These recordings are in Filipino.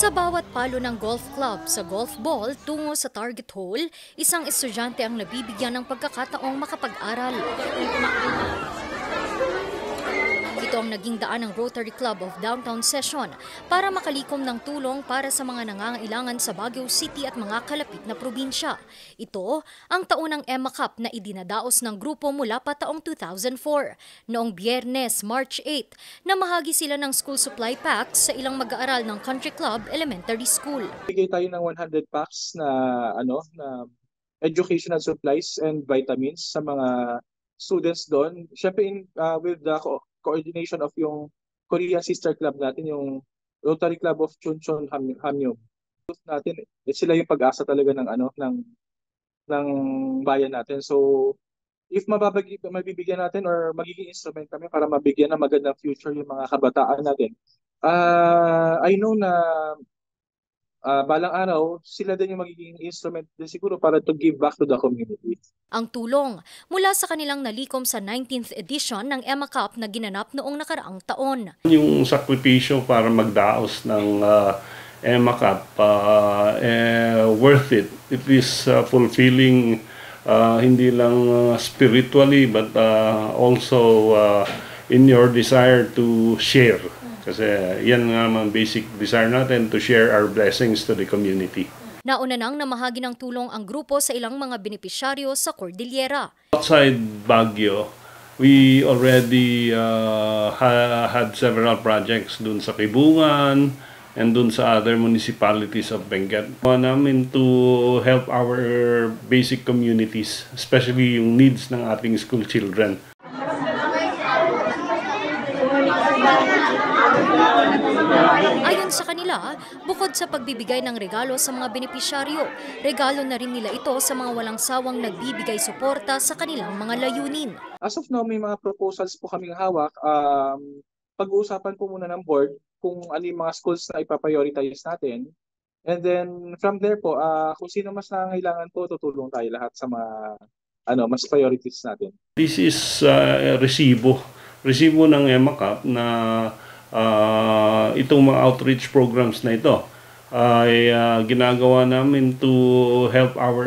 Sa bawat palo ng golf club sa golf ball tungo sa target hole, isang estudyante ang nabibigyan ng pagkakataong makapag-aral. Ito ang naging daan ng Rotary Club of Downtown Session para makalikom ng tulong para sa mga nangangailangan sa Baguio City at mga kalapit na probinsya. Ito ang taunang Emma Cup na idinadaos ng grupo mula pa taong 2004. Noong Biyernes, March 8, namahagi sila ng school supply packs sa ilang mag-aaral ng Country Club Elementary School. Bigay tayo ng 100 packs na educational supplies and vitamins sa mga students doon. Syempre with the coordination of yung Korean sister club natin, yung Rotary Club of Chuncheon Hamyum. Natin, sila yung pag-asa talaga ng bayan natin. So if mabibigyan natin or magiging instrument kami para mabigyan ng magandang future yung mga kabataan natin, I know na balang araw, sila din yung magiging instrument din siguro para to give back to the community. Ang tulong mula sa kanilang nalikom sa 19th edition ng Emma Cup na ginanap noong nakaraang taon. Yung sakripisyo para magdaos ng Emma Cup, worth it. It is fulfilling hindi lang spiritually but also in your desire to share. Kasi yan nga ang basic desire natin, to share our blessings to the community. Nauna nang namahagi ng tulong ang grupo sa ilang mga benepisyaryo sa Cordillera. Outside Baguio, we already had several projects dun sa Kibungan and dun sa other municipalities of Benguet. Namin to help our basic communities, especially yung needs ng ating school children. Ayon sa kanila, bukod sa pagbibigay ng regalo sa mga benepisyaryo, regalo na rin nila ito sa mga walang sawang nagbibigay suporta sa kanilang mga layunin. As of now, may mga proposals po kaming hawak. Pag-uusapan po muna ng board kung ano yung mga schools na ipaprioritize natin. And then from there po, kung sino mas nangangailangan po, tutulong tayo lahat sa mga mas priorities natin. This is resibo ng Emma Cup na itong mga outreach programs na ito ay ginagawa namin to help our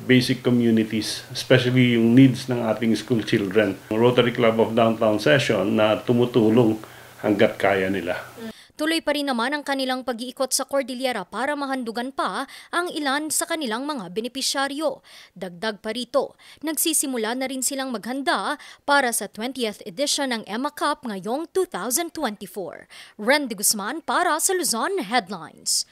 basic communities, especially yung needs ng ating school children. Rotary Club of Downtown Session na tumutulong hanggat kaya nila. Tuloy pa rin naman ang kanilang pag-iikot sa Cordillera para mahandugan pa ang ilan sa kanilang mga benepisyaryo. Dagdag pa rito, nagsisimula na rin silang maghanda para sa 20th edition ng Emma Cup ngayong 2024. Randy Guzman para sa Luzon Headlines.